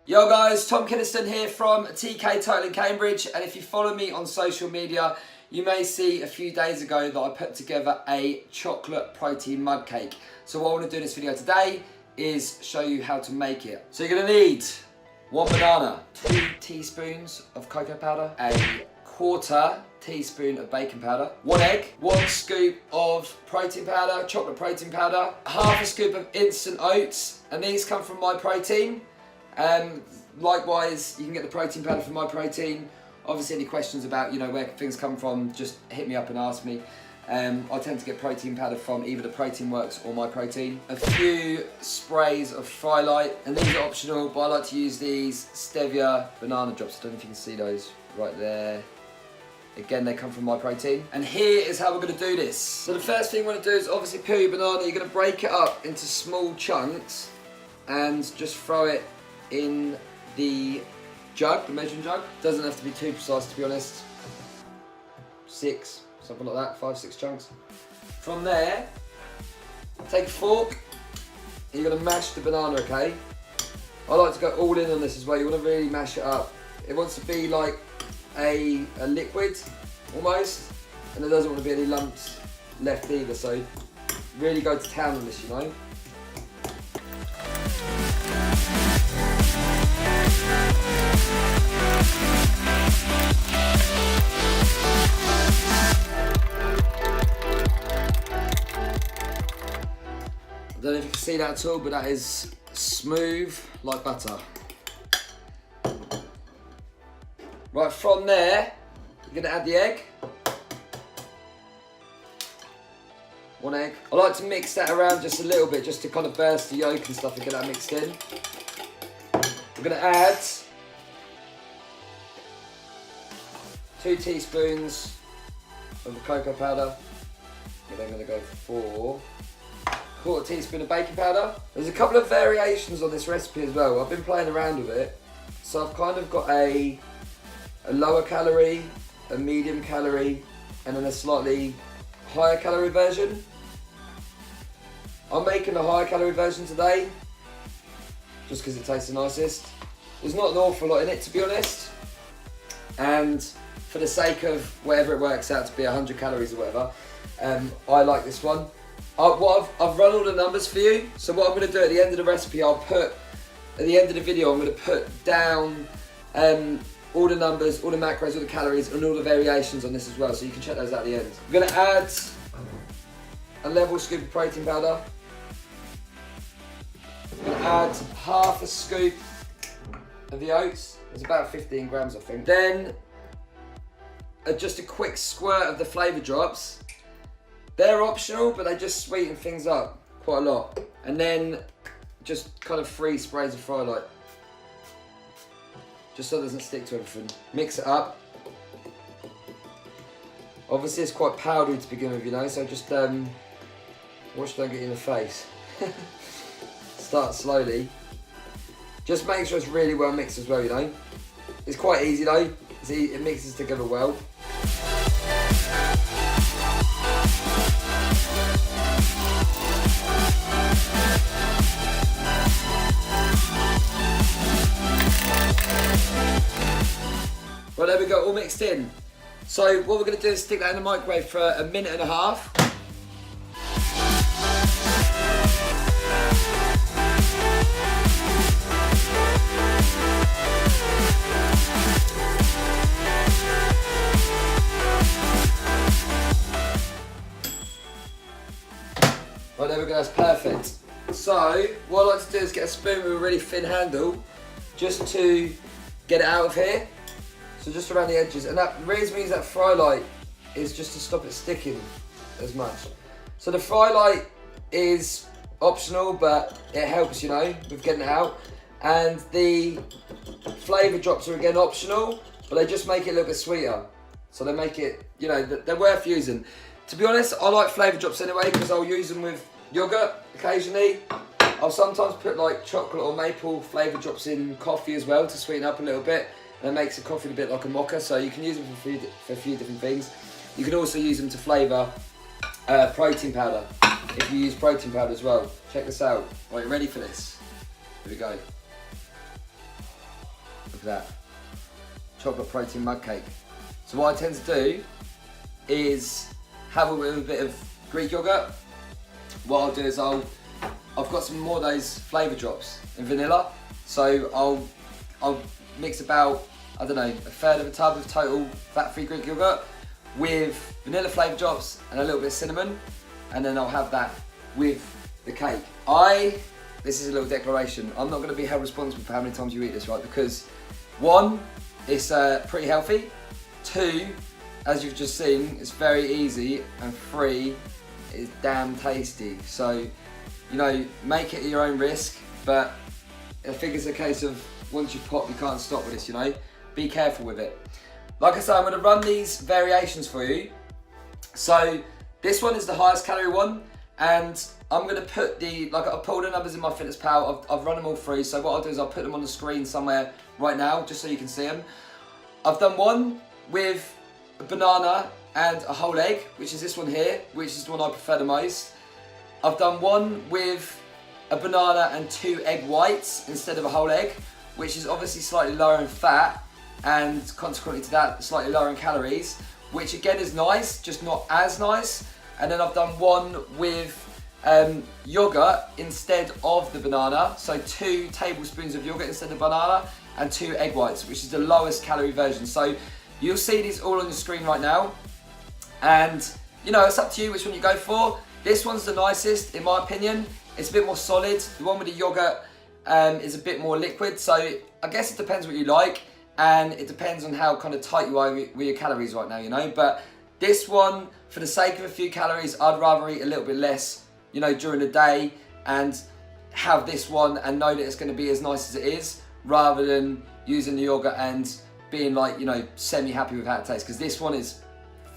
Yo guys, Tom Kynaston here from TK Total in Cambridge, and if you follow me on social media, you may see a few days ago that I put together a chocolate protein mud cake. So what I want to do in this video today is show you how to make it. So you're going to need 1 banana, 2 teaspoons of cocoa powder, a 1/4 teaspoon of baking powder, 1 egg, 1 scoop of protein powder, chocolate protein powder, 1/2 scoop of instant oats, and these come from My Protein. Likewise, you can get the protein powder from My Protein. Obviously, any questions about where things come from, just hit me up and ask me. I tend to get protein powder from either the Protein Works or My Protein. A few sprays of Frylight, and these are optional, but I like to use these Stevia banana drops. I don't know if you can see those right there. Again, they come from My Protein. And here is how we're going to do this. So the first thing you want to do is obviously peel your banana. You're going to break it up into small chunks and just throw it in the jug, the measuring jug. Doesn't have to be too precise, to be honest. 6, something like that, 5, 6 chunks. From there, take a fork and you're going to mash the banana, okay? I like to go all in on this as well. You want to really mash it up. It wants to be like a liquid almost, and there doesn't want to be any lumps left either, so really go to town on this, I don't know if you can see that at all, but that is smooth like butter. Right, from there, you're going to add the egg. 1 egg. I like to mix that around just a little bit, just to kind of burst the yolk and stuff and get that mixed in. We're going to add 2 teaspoons of the cocoa powder. And then I'm going to go for 1/4 teaspoon of baking powder. There's a couple of variations on this recipe as well. I've been playing around with it. So I've kind of got a lower calorie, a medium calorie, and then a slightly higher calorie version. I'm making the higher calorie version today, just because it tastes the nicest. There's not an awful lot in it, to be honest. And for the sake of whatever it works out to be 100 calories or whatever, I like this one. I've run all the numbers for you. So what I'm going to do at the end of the recipe, at the end of the video, I'm going to put down all the numbers, all the macros, all the calories, and all the variations on this as well, so you can check those out at the end. I'm going to add a level scoop of protein powder. I'm going to add 1/2 scoop of the oats. It's about 15 grams, I think. Then just a quick squirt of the flavour drops. They're optional, but they just sweeten things up quite a lot. And then just kind of 3 sprays of Frylight, just so it doesn't stick to everything. Mix it up. Obviously it's quite powdery to begin with, so just watch don't get you in the face. Start slowly. Just make sure it's really well mixed as well, It's quite easy though. See, it mixes together well. Right, there we go, all mixed in. So what we're going to do is stick that in the microwave for 1.5 minutes. Right, there we go, that's perfect. So what I like to do is get a spoon with a really thin handle, just to get it out of here. So just around the edges, and that reason means that Frylight is just to stop it sticking as much. So the Frylight is optional, but it helps, with getting it out. And the flavour drops are again optional, but they just make it a little bit sweeter. So they make it, they're worth using. To be honest, I like flavour drops anyway, because I'll use them with yoghurt occasionally. I'll sometimes put like chocolate or maple flavour drops in coffee as well to sweeten up a little bit. And it makes the coffee a bit like a mocha, so you can use them for a few different things. You can also use them to flavour protein powder, if you use protein powder as well. Check this out. Right, you ready for this? Here we go. that. Chocolate protein mug cake. So what I tend to do is have it with a bit of Greek yogurt. What I'll do is I've got some more of those flavour drops in vanilla. So I'll mix about, I don't know, a third of a tub of total fat-free Greek yogurt with vanilla flavour drops and a little bit of cinnamon, and then I'll have that with the cake. This is a little declaration, I'm not going to be held responsible for how many times you eat this, right? Because one, it's pretty healthy. Two, as you've just seen, it's very easy, and three, it's damn tasty. So, you know, make it at your own risk, but I think it's a case of once you pop, you can't stop with this, you know? Be careful with it. Like I said, I'm gonna run these variations for you. So, this one is the highest calorie one, and I'm gonna put I've pulled the numbers in my MyFitnessPal, I've run them all through, so what I'll do is I'll put them on the screen somewhere right now, just so you can see them. I've done one with a banana and a whole egg, which is this one here, which is the one I prefer the most. I've done one with a banana and 2 egg whites instead of a whole egg, which is obviously slightly lower in fat, and consequently to that, slightly lower in calories, which again is nice, just not as nice. And then I've done one with yogurt instead of the banana, so 2 tablespoons of yogurt instead of banana, and 2 egg whites, which is the lowest calorie version. So you'll see these all on the screen right now, and you know, it's up to you which one you go for. This one's the nicest in my opinion. It's a bit more solid. The one with the yogurt is a bit more liquid, so I guess it depends what you like, and it depends on how kind of tight you are with your calories right now, you know. But this one, for the sake of a few calories, I'd rather eat a little bit less, you know, during the day, and have this one and know that it's going to be as nice as it is, rather than using the yogurt and being like, you know, semi-happy with how it tastes, because this one is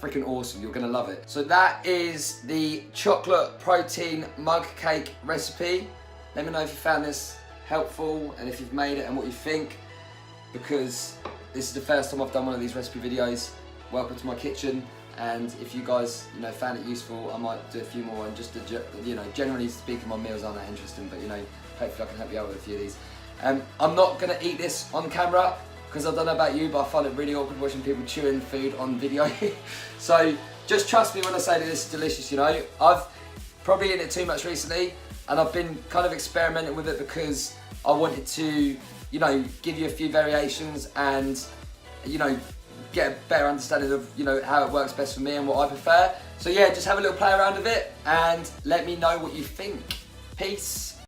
freaking awesome. You're going to love it. So that is the chocolate protein mug cake recipe. Let me know if you found this helpful and if you've made it and what you think, because this is the first time I've done one of these recipe videos. Welcome to my kitchen, and if you guys, you know, found it useful, I might do a few more, and just to, you know, generally speaking, my meals aren't that interesting, but you know, hopefully I can help you out with a few of these. I'm not going to eat this on camera, because I don't know about you, but I find it really awkward watching people chewing food on video. So just trust me when I say that this is delicious, you know. I've probably eaten it too much recently, and I've been kind of experimenting with it because I wanted to, you know, give you a few variations and, you know, get a better understanding of, you know, how it works best for me and what I prefer. So yeah, just have a little play around with it and let me know what you think. Peace.